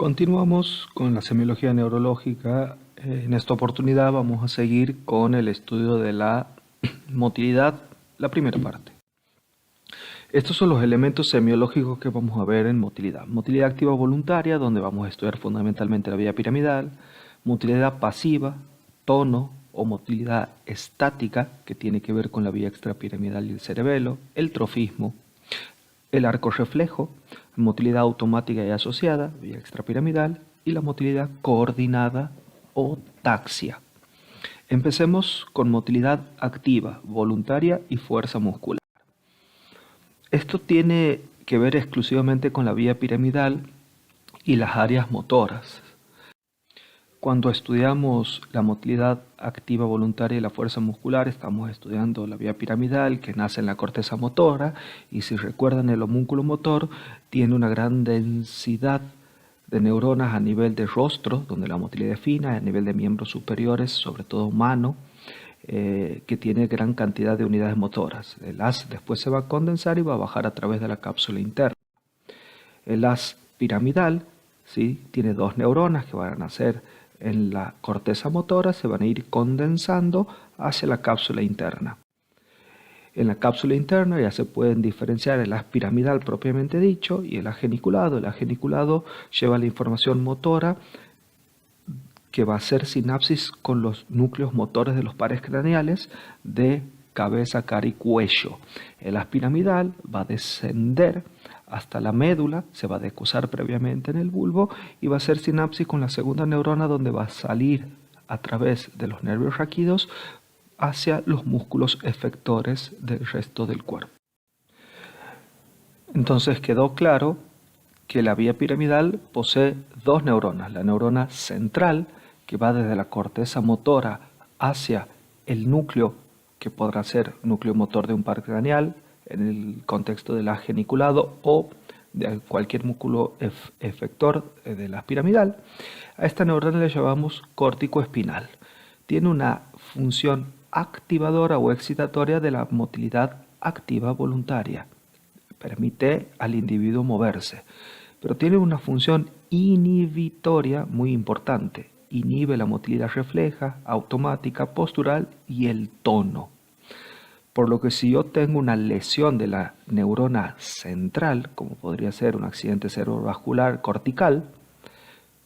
Continuamos con la semiología neurológica. En esta oportunidad vamos a seguir con el estudio de la motilidad, la primera parte. Estos son los elementos semiológicos que vamos a ver en motilidad. Motilidad activa voluntaria, donde vamos a estudiar fundamentalmente la vía piramidal. Motilidad pasiva, tono o motilidad estática, que tiene que ver con la vía extrapiramidal y el cerebelo. El trofismo, el arco reflejo, motilidad automática y asociada, vía extrapiramidal, y la motilidad coordinada o taxia. Empecemos con motilidad activa, voluntaria y fuerza muscular. Esto tiene que ver exclusivamente con la vía piramidal y las áreas motoras. Cuando estudiamos la motilidad activa voluntaria y la fuerza muscular, estamos estudiando la vía piramidal que nace en la corteza motora, y si recuerdan, el homúnculo motor tiene una gran densidad de neuronas a nivel de rostro, donde la motilidad es fina, a nivel de miembros superiores, sobre todo mano, que tiene gran cantidad de unidades motoras. El haz después se va a condensar y va a bajar a través de la cápsula interna. El haz piramidal, ¿sí?, tiene dos neuronas que van a nacer en la corteza motora, se van a ir condensando hacia la cápsula interna. En la cápsula interna ya se pueden diferenciar el haz piramidal propiamente dicho y el haz geniculado. El haz geniculado lleva la información motora que va a hacer sinapsis con los núcleos motores de los pares craneales de cabeza, cara y cuello. El haz piramidal va a descender hasta la médula, se va a decusar previamente en el bulbo y va a hacer sinapsis con la segunda neurona, donde va a salir a través de los nervios raquídeos hacia los músculos efectores del resto del cuerpo. Entonces quedó claro que la vía piramidal posee dos neuronas: la neurona central, que va desde la corteza motora hacia el núcleo, que podrá ser núcleo motor de un par craneal en el contexto del haz geniculado o de cualquier músculo efector del haz piramidal. A esta neurona le llamamos córtico espinal. Tiene una función activadora o excitatoria de la motilidad activa voluntaria. Permite al individuo moverse, pero tiene una función inhibitoria muy importante. Inhibe la motilidad refleja, automática, postural y el tono. Por lo que si yo tengo una lesión de la neurona central, como podría ser un accidente cerebrovascular cortical,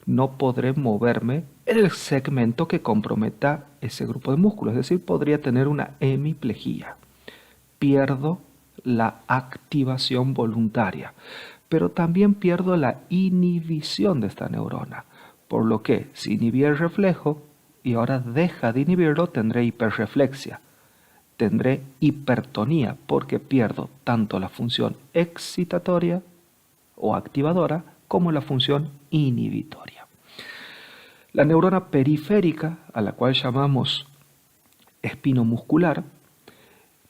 no podré moverme en el segmento que comprometa ese grupo de músculos. Es decir, podría tener una hemiplegia. Pierdo la activación voluntaria, pero también pierdo la inhibición de esta neurona. Por lo que si inhibí el reflejo y ahora deja de inhibirlo, tendré hiperreflexia. Tendré hipertonía, porque pierdo tanto la función excitatoria o activadora como la función inhibitoria. La neurona periférica, a la cual llamamos espino muscular,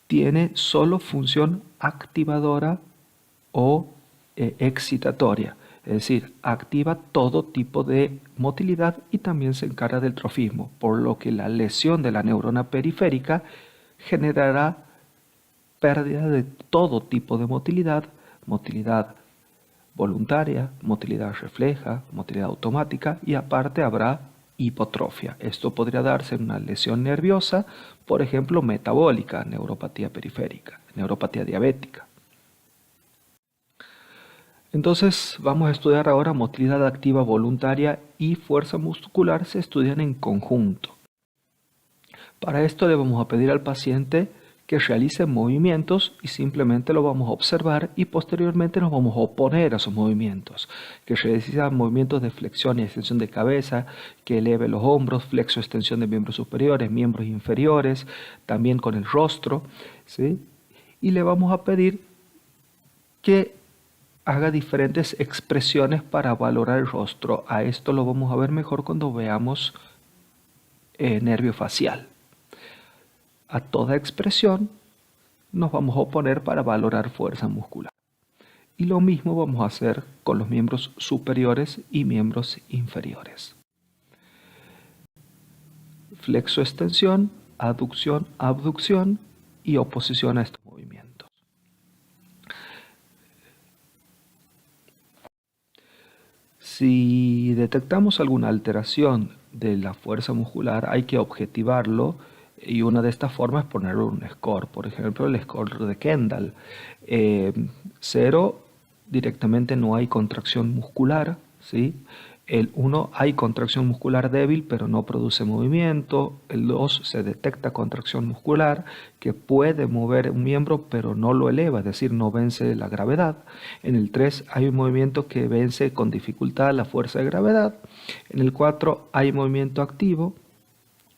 tiene solo función activadora o excitatoria, es decir, activa todo tipo de motilidad y también se encarga del trofismo, por lo que la lesión de la neurona periférica generará pérdida de todo tipo de motilidad, motilidad voluntaria, motilidad refleja, motilidad automática, y aparte habrá hipotrofia. Esto podría darse en una lesión nerviosa, por ejemplo, metabólica, neuropatía periférica, neuropatía diabética. Entonces vamos a estudiar ahora motilidad activa voluntaria y fuerza muscular. Se estudian en conjunto. Para esto le vamos a pedir al paciente que realice movimientos y simplemente lo vamos a observar, y posteriormente nos vamos a oponer a esos movimientos, que realice movimientos de flexión y extensión de cabeza, que eleve los hombros, flexo, extensión de miembros superiores, miembros inferiores, también con el rostro, ¿sí? Y le vamos a pedir que haga diferentes expresiones para valorar el rostro. A esto lo vamos a ver mejor cuando veamos nervio facial. A toda expresión nos vamos a oponer para valorar fuerza muscular. Y lo mismo vamos a hacer con los miembros superiores y miembros inferiores. Flexo, extensión, aducción, abducción y oposición a estos movimientos. Si detectamos alguna alteración de la fuerza muscular, hay que objetivarlo y una de estas formas es poner un score. Por ejemplo, el score de Kendall. 0, directamente no hay contracción muscular, ¿sí? El 1 hay contracción muscular débil pero no produce movimiento. El 2 se detecta contracción muscular que puede mover un miembro pero no lo eleva, es decir, no vence la gravedad. En el 3 hay un movimiento que vence con dificultad la fuerza de gravedad. En el 4 hay movimiento activo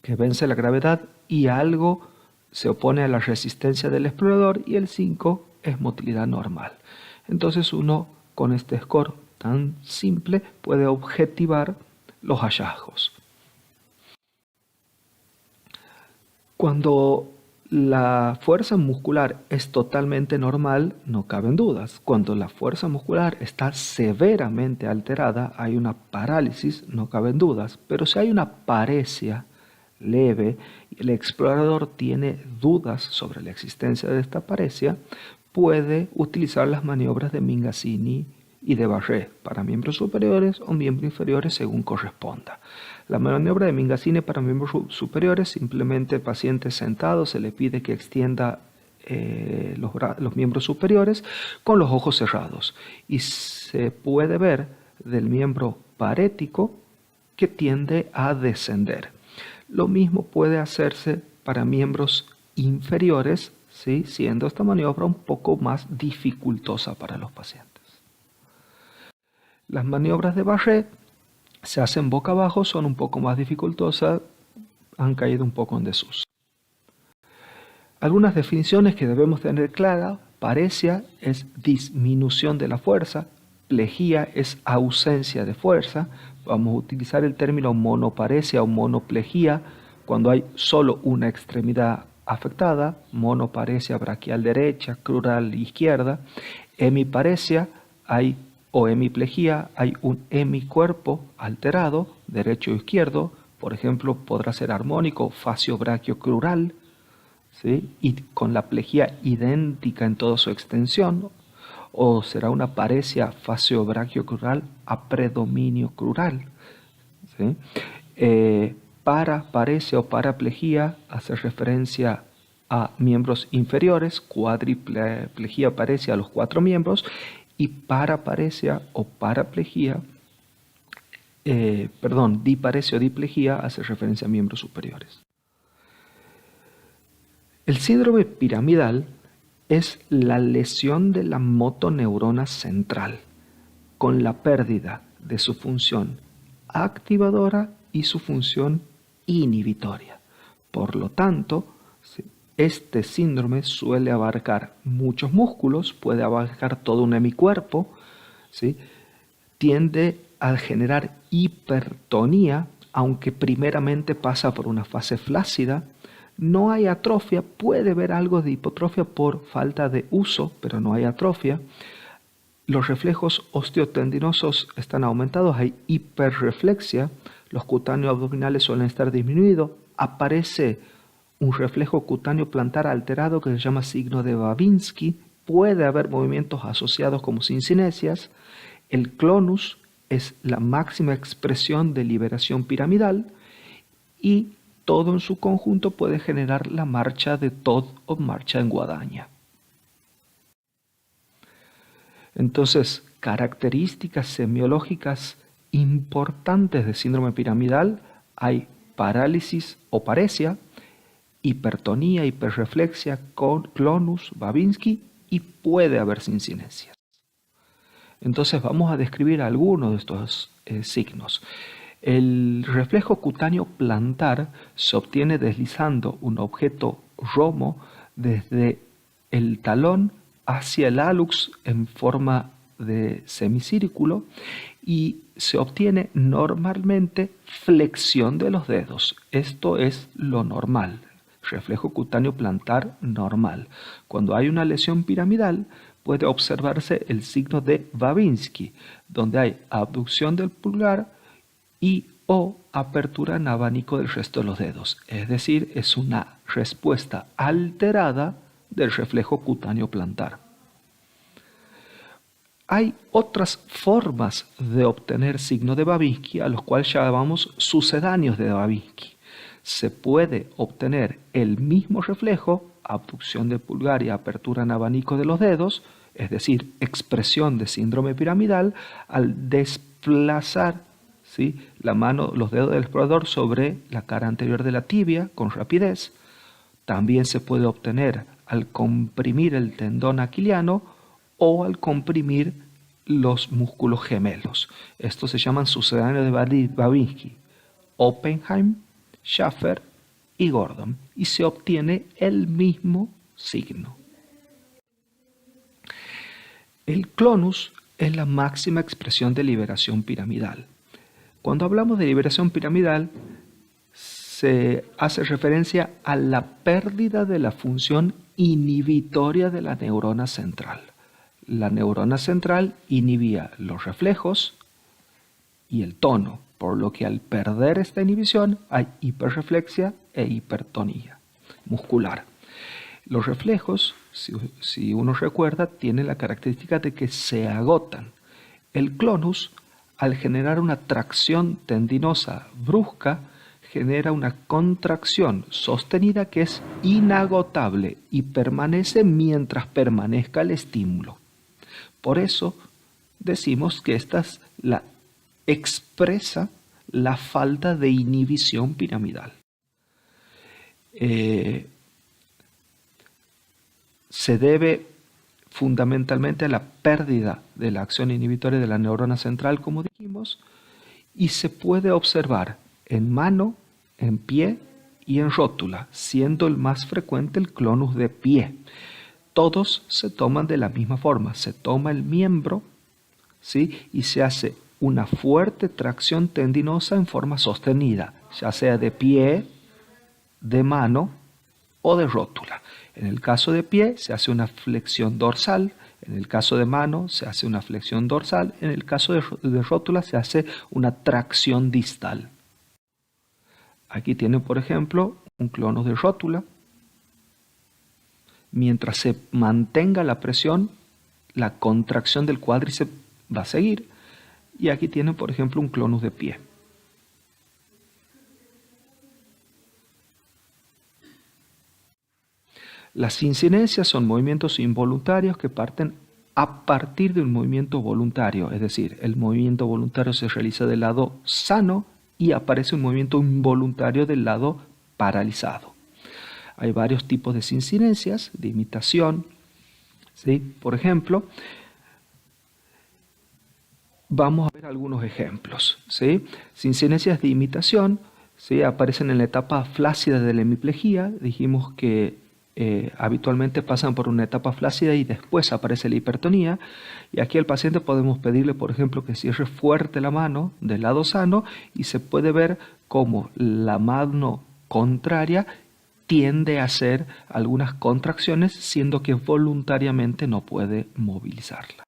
que vence la gravedad y algo se opone a la resistencia del explorador, y el 5 es motilidad normal. Entonces uno con este score tan simple puede objetivar los hallazgos. Cuando la fuerza muscular es totalmente normal, no caben dudas. Cuando la fuerza muscular está severamente alterada, hay una parálisis, no caben dudas. Pero si hay una paresia leve y el explorador tiene dudas sobre la existencia de esta paresia, puede utilizar las maniobras de Mingazzini y de Barré para miembros superiores o miembros inferiores según corresponda. La maniobra de Mingazzini para miembros superiores, simplemente paciente sentado se le pide que extienda los miembros superiores con los ojos cerrados y se puede ver del miembro parético que tiende a descender. Lo mismo puede hacerse para miembros inferiores, ¿sí? Siendo esta maniobra un poco más dificultosa para los pacientes. Las maniobras de Barré se hacen boca abajo, son un poco más dificultosas, han caído un poco en desuso. Algunas definiciones que debemos tener claras: paresia es disminución de la fuerza, plejía es ausencia de fuerza. Vamos a utilizar el término monoparesia o monoplejía cuando hay solo una extremidad afectada, monoparesia braquial derecha, crural izquierda. Hemiparesia o hemiplejía, hay un hemicuerpo alterado, derecho o izquierdo, por ejemplo, podrá ser armónico, facio-braquio-crural, ¿sí? Y con la plejía idéntica en toda su extensión, o será una paresia facio-braquio-crural a predominio crural, ¿sí? Paraparesia o paraplejía hace referencia a miembros inferiores, cuadriplejía paresia a los 4 miembros, y paraparesia o paraplejía, diparesia o diplejía hace referencia a miembros superiores. El síndrome piramidal es la lesión de la motoneurona central, con la pérdida de su función activadora y su función inhibitoria. Por lo tanto, este síndrome suele abarcar muchos músculos, puede abarcar todo un hemicuerpo, ¿sí? Tiende a generar hipertonía, aunque primeramente pasa por una fase flácida. No hay atrofia, puede haber algo de hipotrofia por falta de uso, pero no hay atrofia. Los reflejos osteotendinosos están aumentados, hay hiperreflexia, los cutáneos abdominales suelen estar disminuidos, aparece un reflejo cutáneo plantar alterado que se llama signo de Babinski, puede haber movimientos asociados como sincinesias. El clonus es la máxima expresión de liberación piramidal y todo en su conjunto puede generar la marcha de Todd o marcha en guadaña. Entonces, características semiológicas importantes de síndrome piramidal: hay parálisis o paresia, hipertonía, hiperreflexia, clonus, Babinski, y puede haber sincinesias. Entonces vamos a describir algunos de estos signos. El reflejo cutáneo plantar se obtiene deslizando un objeto romo desde el talón hacia el hallux en forma de semicírculo y se obtiene normalmente flexión de los dedos. Esto es lo normal. Reflejo cutáneo plantar normal. Cuando hay una lesión piramidal, puede observarse el signo de Babinski, donde hay abducción del pulgar y o apertura en abanico del resto de los dedos. Es decir, es una respuesta alterada del reflejo cutáneo plantar. Hay otras formas de obtener signo de Babinski a los cuales llamamos sucedáneos de Babinski. Se puede obtener el mismo reflejo, abducción del pulgar y apertura en abanico de los dedos, es decir, expresión de síndrome piramidal, al desplazar, ¿sí?, la mano, los dedos del explorador sobre la cara anterior de la tibia con rapidez. También se puede obtener al comprimir el tendón aquiliano o al comprimir los músculos gemelos. Estos se llaman sucedáneos de Babinski. Oppenheim, Schaffer y Gordon. Y se obtiene el mismo signo. El clonus es la máxima expresión de liberación piramidal. Cuando hablamos de liberación piramidal, se hace referencia a la pérdida de la función inhibitoria de la neurona central. La neurona central inhibía los reflejos y el tono, por lo que al perder esta inhibición hay hiperreflexia e hipertonía muscular. Los reflejos, si uno recuerda, tienen la característica de que se agotan. El clonus, al generar una tracción tendinosa brusca, genera una contracción sostenida que es inagotable y permanece mientras permanezca el estímulo. Por eso decimos que esta es expresa la falta de inhibición piramidal. Se debe fundamentalmente a la pérdida de la acción inhibitoria de la neurona central, como dijimos, y se puede observar en mano, en pie y en rótula, siendo el más frecuente el clonus de pie. Todos se toman de la misma forma. Se toma el miembro, ¿sí?, y se hace una fuerte tracción tendinosa en forma sostenida, ya sea de pie, de mano o de rótula. En el caso de pie se hace una flexión dorsal, en el caso de mano se hace una flexión dorsal, en el caso de rótula se hace una tracción distal. Aquí tienen, por ejemplo, un clonus de rótula. Mientras se mantenga la presión, la contracción del cuádriceps va a seguir. Y aquí tienen, por ejemplo, un clonus de pie. Las incinencias son movimientos involuntarios que parten a partir de un movimiento voluntario. Es decir, el movimiento voluntario se realiza del lado sano y aparece un movimiento involuntario del lado paralizado. Hay varios tipos de sincinencias, de imitación, ¿sí? Por ejemplo, vamos a ver algunos ejemplos, ¿sí? Sincinencias de imitación, ¿sí?, aparecen en la etapa flácida de la hemiplegia. Dijimos que habitualmente pasan por una etapa flácida y después aparece la hipertonía. Y aquí al paciente podemos pedirle, por ejemplo, que cierre fuerte la mano del lado sano y se puede ver cómo la mano contraria tiende a hacer algunas contracciones, siendo que voluntariamente no puede movilizarla.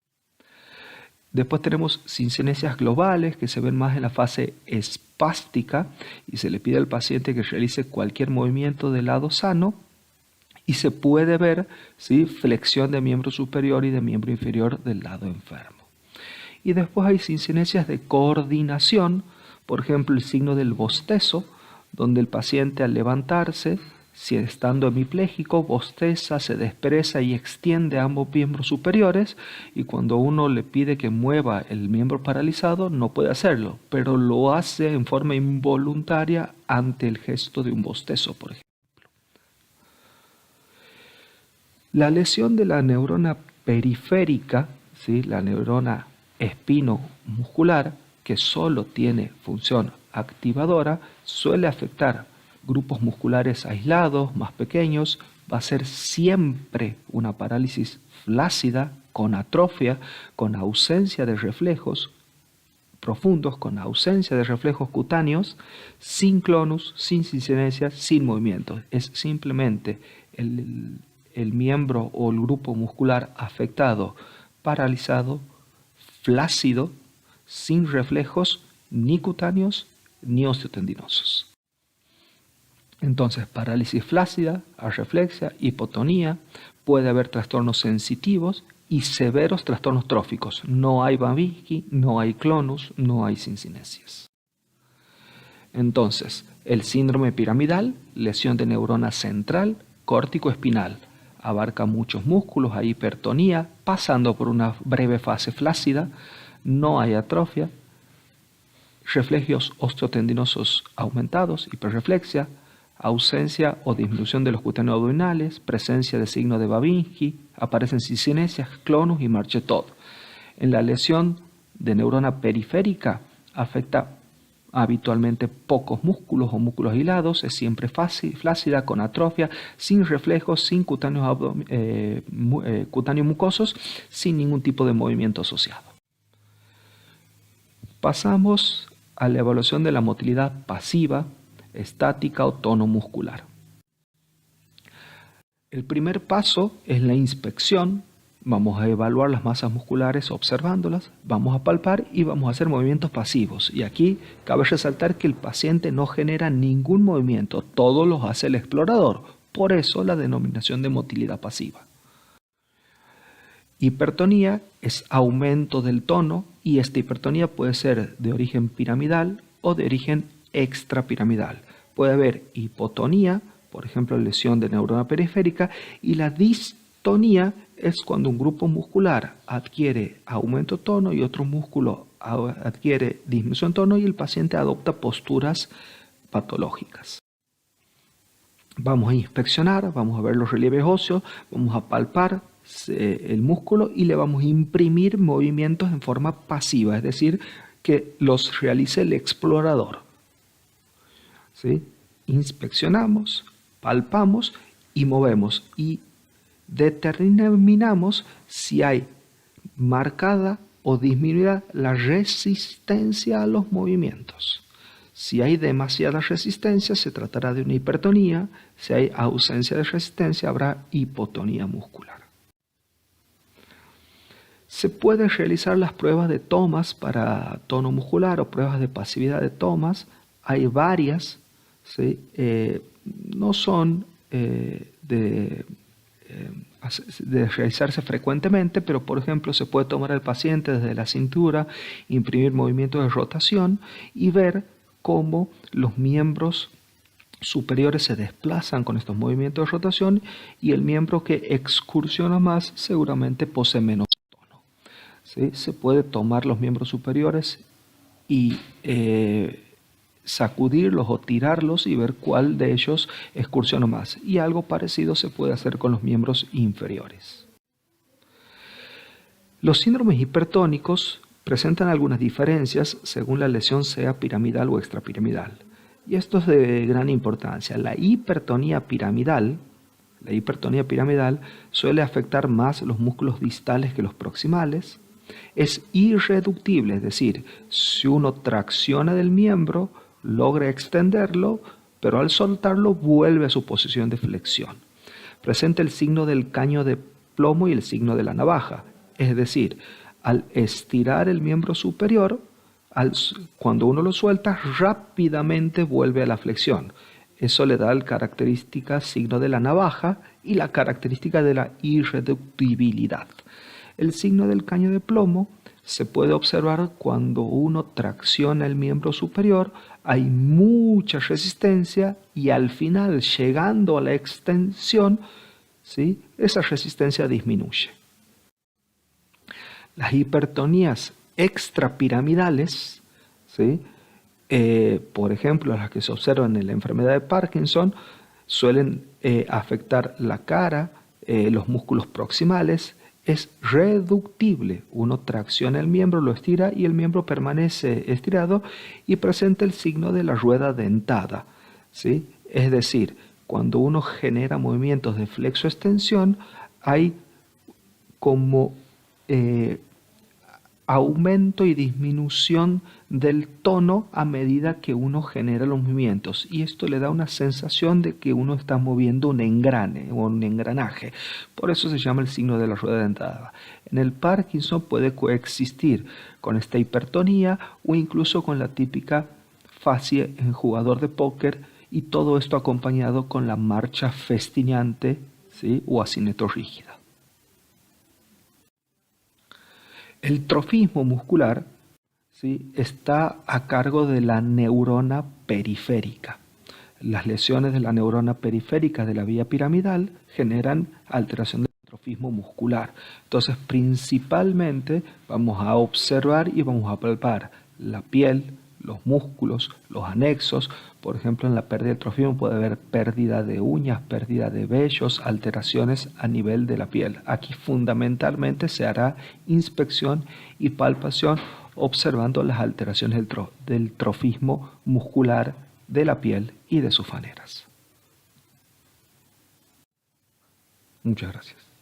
Después tenemos sincinesias globales que se ven más en la fase espástica y se le pide al paciente que realice cualquier movimiento del lado sano y se puede ver, ¿sí?, flexión de miembro superior y de miembro inferior del lado enfermo. Y después hay sincinesias de coordinación, por ejemplo el signo del bostezo, donde el paciente al levantarse, si estando hemipléjico, bosteza, se despreza y extiende ambos miembros superiores, y cuando uno le pide que mueva el miembro paralizado, no puede hacerlo, pero lo hace en forma involuntaria ante el gesto de un bostezo, por ejemplo. La lesión de la neurona periférica, ¿sí?, la neurona espinomuscular, que solo tiene función activadora, suele afectar grupos musculares aislados, más pequeños. Va a ser siempre una parálisis flácida, con atrofia, con ausencia de reflejos profundos, con ausencia de reflejos cutáneos, sin clonus, sin sincinesia, sin movimiento. Es simplemente el miembro o el grupo muscular afectado, paralizado, flácido, sin reflejos ni cutáneos ni osteotendinosos. Entonces, parálisis flácida, arreflexia, hipotonía, puede haber trastornos sensitivos y severos trastornos tróficos. No hay Babinski, no hay clonus, no hay cincinesias. Entonces, el síndrome piramidal, lesión de neurona central, córtico-espinal, abarca muchos músculos, hay hipertonía, pasando por una breve fase flácida, no hay atrofia, reflejos osteotendinosos aumentados, hiperreflexia, ausencia o disminución de los cutáneos abdominales, presencia de signo de Babinski, aparecen cincinesias, clonus y Marchetod. En la lesión de neurona periférica afecta habitualmente pocos músculos o músculos aislados, es siempre flácida, con atrofia, sin reflejos, sin cutáneos mucosos, sin ningún tipo de movimiento asociado. Pasamos a la evaluación de la motilidad pasiva, estática o tono muscular. El primer paso es la inspección. Vamos a evaluar las masas musculares observándolas, vamos a palpar y vamos a hacer movimientos pasivos. Y aquí cabe resaltar que el paciente no genera ningún movimiento, todos los hace el explorador. Por eso la denominación de motilidad pasiva. Hipertonía es aumento del tono y esta hipertonía puede ser de origen piramidal o de origen extrapiramidal. Puede haber hipotonía, por ejemplo lesión de neurona periférica, y la distonía es cuando un grupo muscular adquiere aumento de tono y otro músculo adquiere disminución de tono y el paciente adopta posturas patológicas. Vamos a inspeccionar, vamos a ver los relieves óseos, vamos a palpar el músculo y le vamos a imprimir movimientos en forma pasiva, es decir, que los realice el explorador. ¿Sí? Inspeccionamos, palpamos y movemos y determinamos si hay marcada o disminuida la resistencia a los movimientos. Si hay demasiada resistencia, se tratará de una hipertonía. Si hay ausencia de resistencia, habrá hipotonía muscular. Se pueden realizar las pruebas de tomas para tono muscular o pruebas de pasividad de tomas. Hay varias, ¿sí? No son de realizarse frecuentemente, pero por ejemplo se puede tomar al paciente desde la cintura, imprimir movimientos de rotación y ver cómo los miembros superiores se desplazan con estos movimientos de rotación y el miembro que excursiona más seguramente posee menos tono. ¿Sí? Se puede tomar los miembros superiores y sacudirlos o tirarlos y ver cuál de ellos excursiona más. Y algo parecido se puede hacer con los miembros inferiores. Los síndromes hipertónicos presentan algunas diferencias según la lesión sea piramidal o extrapiramidal. Y esto es de gran importancia. La hipertonía piramidal suele afectar más los músculos distales que los proximales. Es irreductible, es decir, si uno tracciona del miembro, logra extenderlo, pero al soltarlo vuelve a su posición de flexión. Presenta el signo del caño de plomo y el signo de la navaja, es decir, al estirar el miembro superior, cuando uno lo suelta, rápidamente vuelve a la flexión. Eso le da el característica signo de la navaja y la característica de la irreductibilidad. El signo del caño de plomo se puede observar cuando uno tracciona el miembro superior, hay mucha resistencia y al final, llegando a la extensión, ¿sí?, esa resistencia disminuye. Las hipertonías extrapiramidales, ¿sí?, por ejemplo, las que se observan en la enfermedad de Parkinson, suelen afectar la cara, los músculos proximales. Es reductible. Uno tracciona el miembro, lo estira y el miembro permanece estirado y presenta el signo de la rueda dentada, ¿sí? Es decir, cuando uno genera movimientos de flexo-extensión, hay como aumento y disminución del tono a medida que uno genera los movimientos y esto le da una sensación de que uno está moviendo un engrane o un engranaje. Por eso se llama el signo de la rueda dentada. En el Parkinson puede coexistir con esta hipertonía o incluso con la típica facie en jugador de póker y todo esto acompañado con la marcha festinante, ¿sí?, o asineto rígida. El trofismo muscular, ¿sí?, está a cargo de la neurona periférica. Las lesiones de la neurona periférica de la vía piramidal generan alteración del trofismo muscular. Entonces, principalmente vamos a observar y vamos a palpar la piel, los músculos, los anexos. Por ejemplo, en la pérdida de trofismo puede haber pérdida de uñas, pérdida de vellos, alteraciones a nivel de la piel. Aquí fundamentalmente se hará inspección y palpación observando las alteraciones del trofismo muscular de la piel y de sus faneras. Muchas gracias.